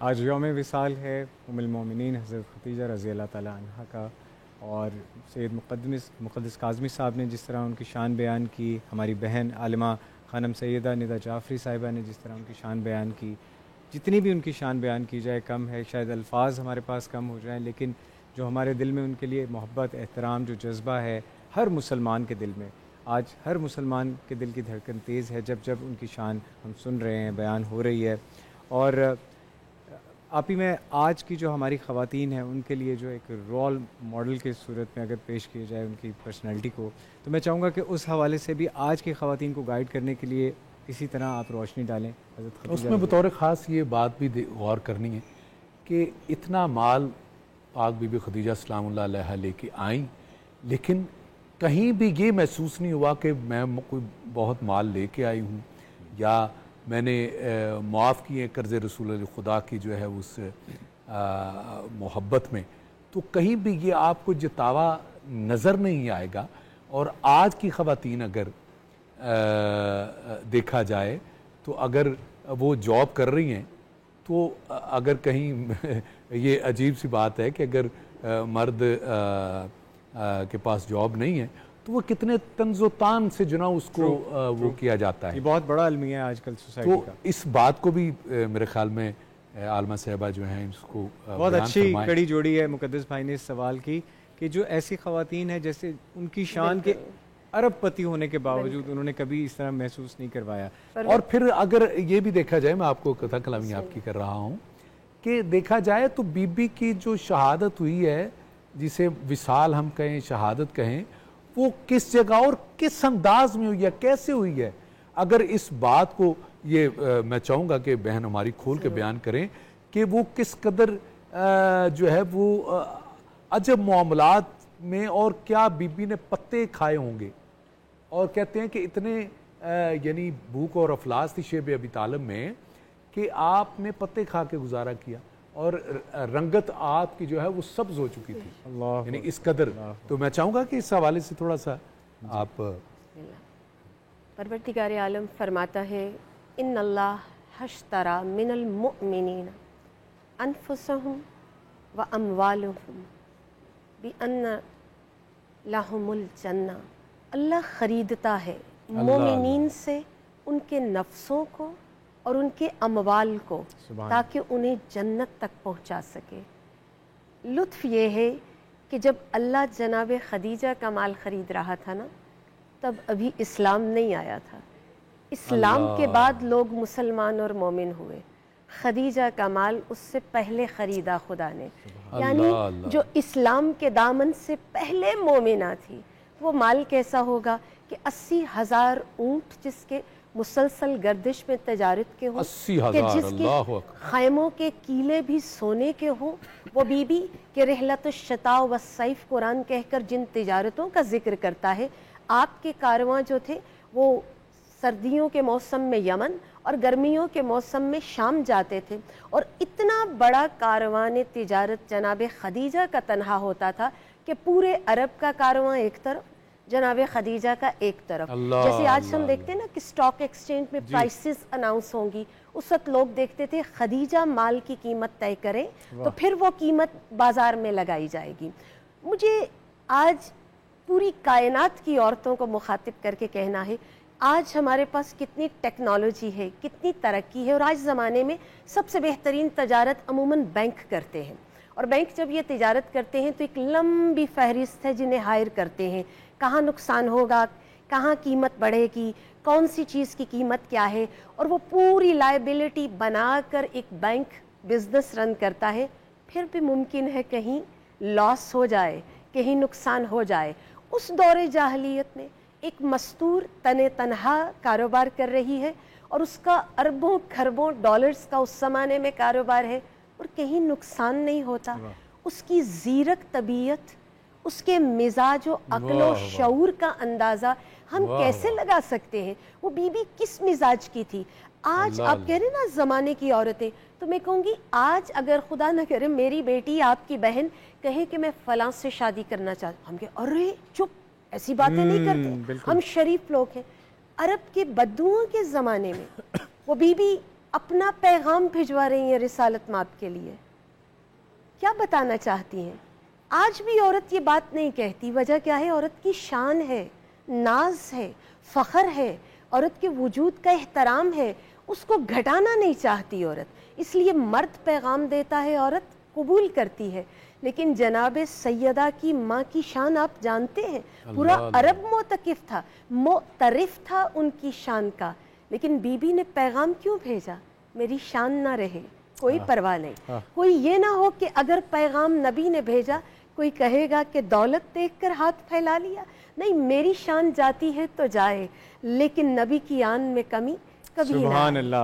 آج یوم وصال ہے ام المومنین حضرت خدیجہ رضی اللہ تعالیٰ عنہ کا، اور سید مقدس کاظمی صاحب نے جس طرح ان کی شان بیان کی، ہماری بہن عالمہ خانم سیدہ ندا جعفری صاحبہ نے جس طرح ان کی شان بیان کی، جتنی بھی ان کی شان بیان کی جائے کم ہے، شاید الفاظ ہمارے پاس کم ہو جائیں، لیکن جو ہمارے دل میں ان کے لیے محبت، احترام، جو جذبہ ہے ہر مسلمان کے دل میں، آج ہر مسلمان کے دل کی دھڑکن تیز ہے جب جب ان کی شان ہم سن رہے ہیں، بیان ہو رہی ہے۔ اور آپ ہی میں آج کی جو ہماری خواتین ہیں ان کے لیے جو ایک رول ماڈل کی صورت میں اگر پیش کیا جائے ان کی پرسنالٹی کو، تو میں چاہوں گا کہ اس حوالے سے بھی آج کی خواتین کو گائیڈ کرنے کے لیے اسی طرح آپ روشنی ڈالیں حضرت خدیجہ۔ اس میں بطور خاص یہ بات بھی غور کرنی ہے کہ اتنا مال پاک بی بی خدیجہ سلام اللہ علیہا لے کے آئیں، لیکن کہیں بھی یہ محسوس نہیں ہوا کہ میں کوئی بہت مال لے کے آئی ہوں، یا میں نے معاف کیے قرض رسول اللہ خدا کی جو ہے اس محبت میں، تو کہیں بھی یہ آپ کو جتاوا نظر نہیں آئے گا۔ اور آج کی خواتین اگر دیکھا جائے تو اگر وہ جاب کر رہی ہیں تو اگر کہیں یہ عجیب سی بات ہے کہ اگر مرد کے پاس جاب نہیں ہے تو وہ کتنے طنز و تان سے جو نا اس کو وہ کیا جاتا ہے۔ یہ بہت بڑا المیہ ہے آج کل سوسائٹی کا۔ تو اس بات کو بھی میرے خیال میں عالمہ صاحبہ جو ہیں اس کو بہت اچھی کڑی جوڑی ہے مقدس بھائی نے اس سوال کی، کہ جو ایسی خواتین ہیں جیسے ان کی شان کے ارب پتی ہونے کے باوجود انہوں نے کبھی اس طرح محسوس نہیں کروایا۔ اور پھر اگر یہ بھی دیکھا جائے، میں آپ کو کتھا کلامی آپ کی کر رہا ہوں، کہ دیکھا جائے تو بی بی کی جو شہادت ہوئی ہے، جسے وصال ہم کہیں، شہادت کہیں، وہ کس جگہ اور کس انداز میں ہوئی ہے، کیسے ہوئی ہے۔ اگر اس بات کو یہ میں چاہوں گا کہ بہن ہماری کھول کے بیان کریں کہ وہ کس قدر جو ہے وہ عجب معاملات میں، اور کیا بی بی نے پتے کھائے ہوں گے، اور کہتے ہیں کہ اتنے یعنی بھوک اور افلاس تھی شیب ابی طالب میں کہ آپ نے پتے کھا کے گزارا کیا، اور رنگت آپ کی جو ہے وہ سبز ہو چکی تھی، یعنی اس قدر۔ تو میں چاہوں گا کہ اس حوالے سے تھوڑا سا آپ۔ پروردگار عالم فرماتا ہے ان اللہ اشتری من المؤمنین انفسهم واموالهم بان لهم الجنہ۔ اللہ خریدتا ہے مومنین سے ان کے نفسوں کو اور ان کے اموال کو، تاکہ انہیں جنت تک پہنچا سکے۔ لطف یہ ہے کہ جب اللہ جناب خدیجہ کا مال خرید رہا تھا نا، تب ابھی اسلام نہیں آیا تھا۔ اسلام کے بعد لوگ مسلمان اور مومن ہوئے، خدیجہ کا مال اس سے پہلے خریدا خدا نے، یعنی جو اسلام کے دامن سے پہلے مومنہ تھی، وہ مال کیسا ہوگا کہ 80,000 اونٹ جس کے مسلسل گردش میں تجارت کے ہوں، کہ جس کے خیموں کے کیلے بھی سونے کے ہوں، وہ بی بی کہ رحلت الشتاء والصیف قرآن کہہ کر جن تجارتوں کا ذکر کرتا ہے، آپ کے کارواں جو تھے وہ سردیوں کے موسم میں یمن اور گرمیوں کے موسم میں شام جاتے تھے، اور اتنا بڑا کاروان تجارت جناب خدیجہ کا تنہا ہوتا تھا کہ پورے عرب کا کارواں ایک طرف، جناب خدیجہ کا ایک طرف۔ جیسے آج ہم دیکھتے ہیں نا کہ سٹاک ایکسچینج میں پرائسز اناؤنس ہوں گی، اس وقت لوگ دیکھتے تھے خدیجہ مال کی قیمت طے کریں تو پھر وہ قیمت بازار میں لگائی جائے گی۔ مجھے آج پوری کائنات کی عورتوں کو مخاطب کر کے کہنا ہے، آج ہمارے پاس کتنی ٹیکنالوجی ہے، کتنی ترقی ہے، اور آج زمانے میں سب سے بہترین تجارت عموماً بینک کرتے ہیں، اور بینک جب یہ تجارت کرتے ہیں تو ایک لمبی فہرست ہے جنہیں ہائر کرتے ہیں، کہاں نقصان ہوگا، کہاں قیمت بڑھے گی، کون سی چیز کی قیمت کیا ہے، اور وہ پوری لائبلٹی بنا کر ایک بینک بزنس رن کرتا ہے۔ پھر بھی ممکن ہے کہیں لاس ہو جائے، کہیں نقصان ہو جائے۔ اس دور جاہلیت میں ایک مستور تنہا کاروبار کر رہی ہے، اور اس کا اربوں کھربوں ڈالرز کا اس زمانے میں کاروبار ہے، اور کہیں نقصان نہیں ہوتا۔ اس کی زیرک طبیعت، اس کے مزاج و عقل و شعور کا اندازہ ہم کیسے لگا سکتے ہیں؟ وہ بی بی کس مزاج کی تھی؟ آج آپ کہہ رہے ہیں نا زمانے کی عورتیں، تو میں کہوں گی آج اگر خدا نہ کرے میری بیٹی، آپ کی بہن کہے کہ میں فلاں سے شادی کرنا چاہتی ہوں، ہم کہے ارے چپ، ایسی باتیں نہیں کرتے، ہم شریف لوگ ہیں۔ عرب کے بدوؤں کے زمانے میں وہ بی بی اپنا پیغام بھجوا رہی ہیں رسالت مآب کے لیے. کیا بتانا چاہتی ہیں؟ آج بھی عورت یہ بات نہیں کہتی. وجہ کیا ہے؟ عورت کی شان ہے، ناز ہے، فخر ہے، عورت کے وجود کا احترام ہے. اس کو گھٹانا نہیں چاہتی عورت، اس لیے مرد پیغام دیتا ہے، عورت قبول کرتی ہے. لیکن جناب سیدہ کی ماں کی شان آپ جانتے ہیں، پورا عرب موتقف تھا، معترف تھا ان کی شان کا. لیکن بی بی نے پیغام کیوں بھیجا؟ میری شان نہ رہے، کوئی پرواہ نہیں. کوئی یہ نہ ہو کہ اگر پیغام نبی نے بھیجا کوئی کہے گا کہ دولت دیکھ کر ہاتھ پھیلا لیا. نہیں، میری شان جاتی ہے تو جائے، لیکن نبی کی آن میں کمی کبھی نہ. سبحان اللہ.